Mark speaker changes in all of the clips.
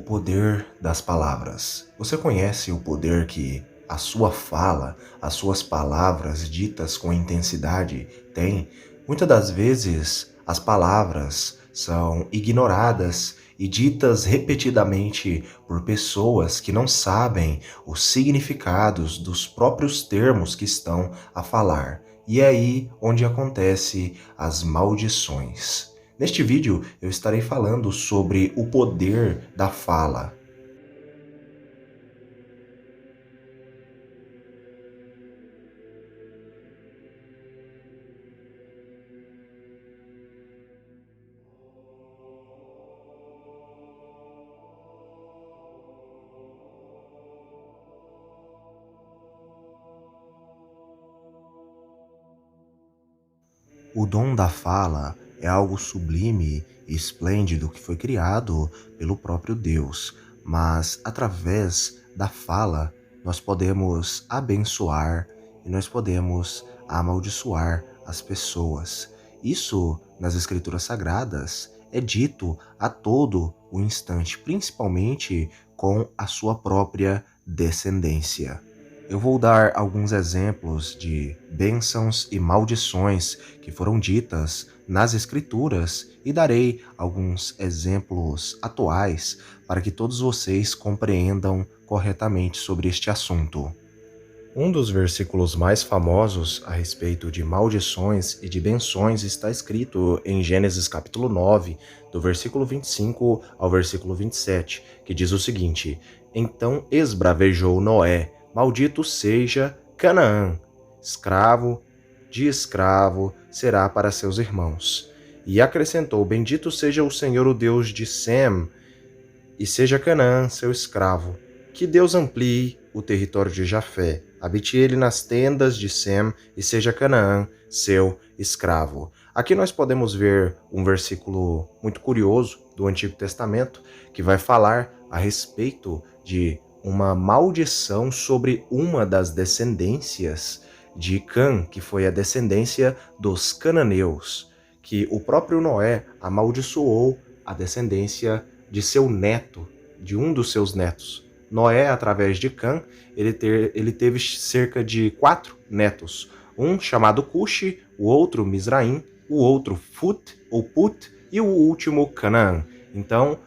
Speaker 1: poder das palavras. Você conhece o poder que a sua fala, as suas palavras ditas com intensidade têm? Muitas das vezes as palavras são ignoradas e ditas repetidamente por pessoas que não sabem os significados dos próprios termos que estão a falar. E é aí onde acontecem as maldições. Neste vídeo eu estarei falando sobre o poder da fala. O dom da fala é algo sublime e esplêndido que foi criado pelo próprio Deus, mas através da fala nós podemos abençoar e nós podemos amaldiçoar as pessoas. Isso nas Escrituras Sagradas é dito a todo o instante, principalmente com a sua própria descendência. Eu vou dar alguns exemplos de bênçãos e maldições que foram ditas nas Escrituras e darei alguns exemplos atuais para que todos vocês compreendam corretamente sobre este assunto. Um dos versículos mais famosos a respeito de maldições e de benções está escrito em Gênesis capítulo 9, do versículo 25 ao versículo 27, que diz o seguinte: Então esbravejou Noé, maldito seja Canaã, escravo de escravo será para seus irmãos. E acrescentou: Bendito seja o Senhor, o Deus de Sem, e seja Canaã seu escravo. Que Deus amplie o território de Jafé, habite ele nas tendas de Sem, e seja Canaã seu escravo. Aqui nós podemos ver um versículo muito curioso do Antigo Testamento, que vai falar a respeito de uma maldição sobre uma das descendências de Cã, que foi a descendência dos cananeus, que o próprio Noé amaldiçoou a descendência de seu neto, de um dos seus netos. Noé, através de Cã, ele teve cerca de 4 netos, um chamado Cuxi, o outro Misraim, o outro Fut ou Put e o último Canaã. Então,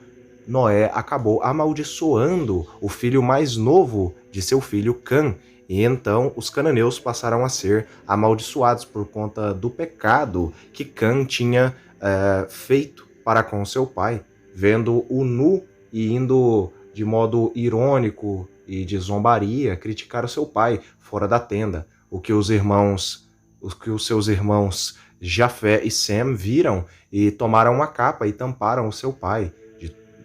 Speaker 1: Noé acabou amaldiçoando o filho mais novo de seu filho Cã, e então os cananeus passaram a ser amaldiçoados por conta do pecado que Cã tinha feito para com seu pai, vendo-o nu e indo de modo irônico e de zombaria criticar o seu pai fora da tenda, o que os seus irmãos Jafé e Sem viram e tomaram uma capa e tamparam o seu pai,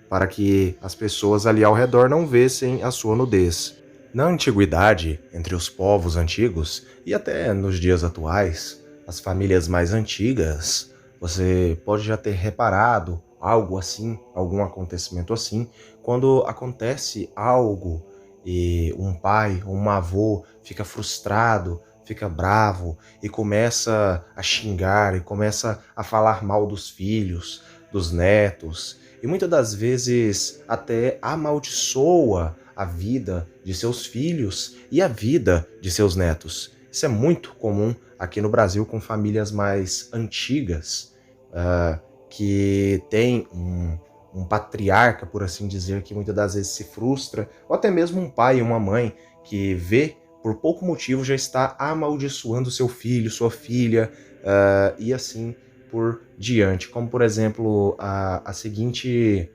Speaker 1: para que as pessoas ali ao redor não vissem a sua nudez. Na antiguidade, entre os povos antigos e até nos dias atuais, as famílias mais antigas, você pode já ter reparado algo assim, algum acontecimento assim, quando acontece algo e um pai ou um avô fica frustrado, fica bravo e começa a xingar e começa a falar mal dos filhos, dos netos, e muitas das vezes até amaldiçoa a vida de seus filhos e a vida de seus netos. Isso é muito comum aqui no Brasil com famílias mais antigas, que tem um patriarca, por assim dizer, que muitas das vezes se frustra, ou até mesmo um pai e uma mãe que vê, por pouco motivo, já está amaldiçoando seu filho, sua filha, e assim por diante. Como, por exemplo, a seguinte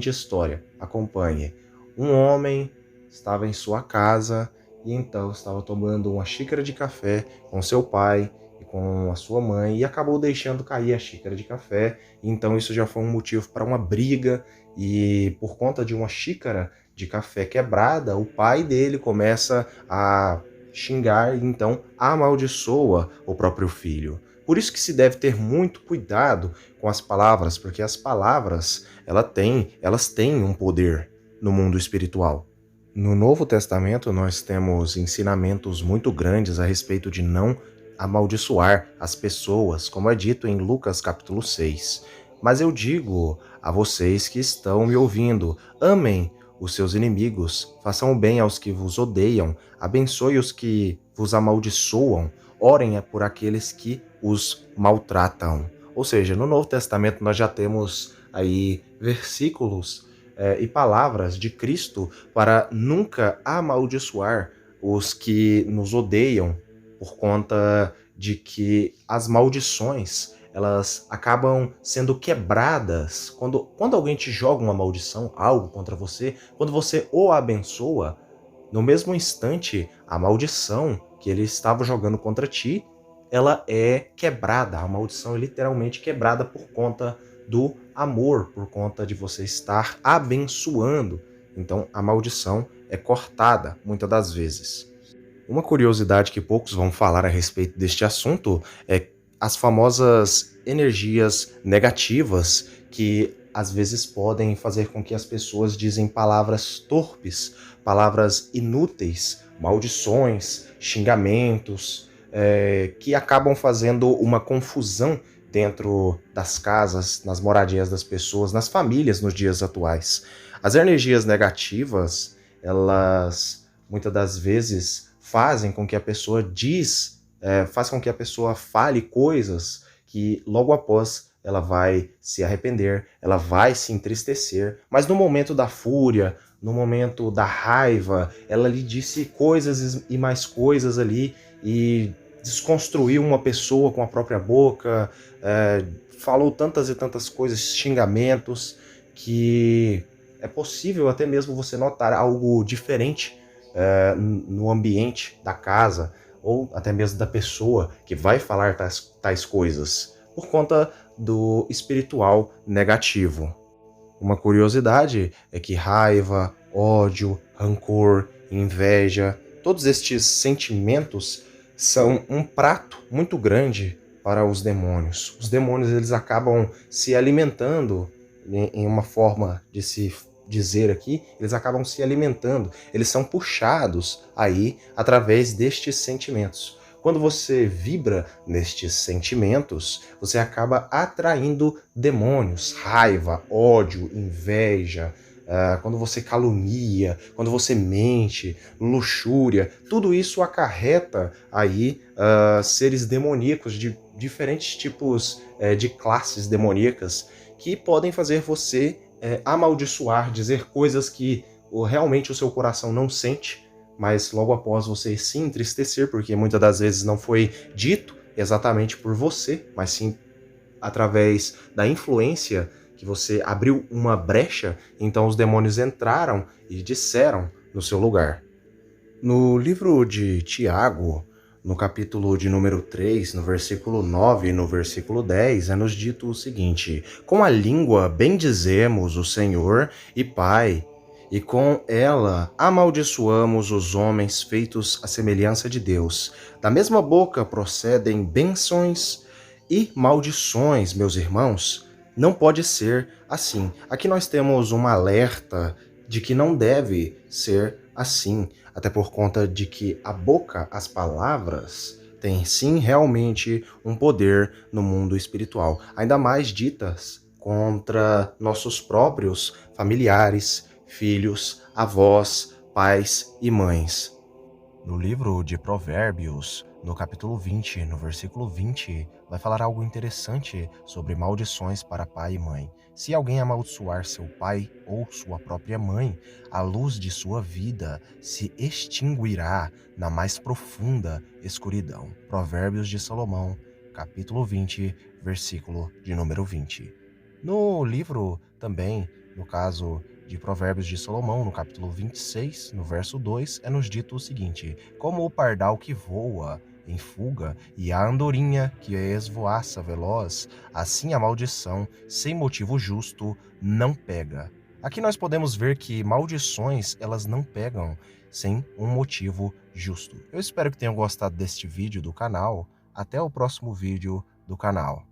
Speaker 1: história. Acompanhe. Um homem estava em sua casa e então estava tomando uma xícara de café com seu pai e com a sua mãe e acabou deixando cair a xícara de café. Então isso já foi um motivo para uma briga e por conta de uma xícara de café quebrada, o pai dele começa a xingar e então amaldiçoa o próprio filho. Por isso que se deve ter muito cuidado com as palavras, porque as palavras elas têm um poder no mundo espiritual. No Novo Testamento nós temos ensinamentos muito grandes a respeito de não amaldiçoar as pessoas, como é dito em Lucas capítulo 6. Mas eu digo a vocês que estão me ouvindo: amem os seus inimigos, façam o bem aos que vos odeiam, abençoe os que vos amaldiçoam, orem por aqueles que os maltratam. Ou seja, no Novo Testamento nós já temos aí versículos e palavras de Cristo para nunca amaldiçoar os que nos odeiam, por conta de que as maldições elas acabam sendo quebradas quando alguém te joga uma maldição, algo contra você, quando você o abençoa, no mesmo instante, a maldição que ele estava jogando contra ti, ela é quebrada. A maldição é literalmente quebrada por conta do amor, por conta de você estar abençoando. Então, a maldição é cortada muitas das vezes. Uma curiosidade que poucos vão falar a respeito deste assunto é as famosas energias negativas que às vezes podem fazer com que as pessoas dizem palavras torpes, palavras inúteis, maldições, xingamentos, que acabam fazendo uma confusão dentro das casas, nas moradias das pessoas, nas famílias nos dias atuais. As energias negativas, elas muitas das vezes fazem com que a pessoa faz com que a pessoa fale coisas que logo após ela vai se arrepender, ela vai se entristecer, mas no momento da fúria, no momento da raiva, ela lhe disse coisas e mais coisas ali e desconstruiu uma pessoa com a própria boca, falou tantas e tantas coisas, xingamentos, que é possível até mesmo você notar algo diferente no ambiente da casa ou até mesmo da pessoa que vai falar tais coisas, por conta do espiritual negativo. Uma curiosidade é que raiva, ódio, rancor, inveja, todos estes sentimentos são um prato muito grande para os demônios. Os demônios eles acabam se alimentando em uma forma de se dizer aqui, eles acabam se alimentando, eles são puxados aí através destes sentimentos. Quando você vibra nestes sentimentos, você acaba atraindo demônios, raiva, ódio, inveja, quando você calunia, quando você mente, luxúria, tudo isso acarreta aí seres demoníacos de diferentes tipos de classes demoníacas que podem fazer você amaldiçoar, dizer coisas que realmente o seu coração não sente, mas logo após você se entristecer, porque muitas das vezes não foi dito exatamente por você, mas sim através da influência que você abriu uma brecha, então os demônios entraram e disseram no seu lugar. No livro de Tiago, no capítulo de número 3, no versículo 9 e no versículo 10, é nos dito o seguinte: com a língua bendizemos o Senhor e Pai, e com ela amaldiçoamos os homens feitos à semelhança de Deus. Da mesma boca procedem bênçãos e maldições, meus irmãos. Não pode ser assim. Aqui nós temos um alerta de que não deve ser assim, até por conta de que a boca, as palavras, têm sim realmente um poder no mundo espiritual, ainda mais ditas contra nossos próprios familiares, filhos, avós, pais e mães. No livro de Provérbios, no capítulo 20, no versículo 20, vai falar algo interessante sobre maldições para pai e mãe. Se alguém amaldiçoar seu pai ou sua própria mãe, a luz de sua vida se extinguirá na mais profunda escuridão. Provérbios de Salomão, capítulo 20, versículo de número 20. No livro também, no caso de Provérbios de Salomão, no capítulo 26, no verso 2, é nos dito o seguinte: como o pardal que voa em fuga e a andorinha que esvoaça veloz, assim a maldição, sem motivo justo, não pega. Aqui nós podemos ver que maldições, elas não pegam sem um motivo justo. Eu espero que tenham gostado deste vídeo do canal. Até o próximo vídeo do canal.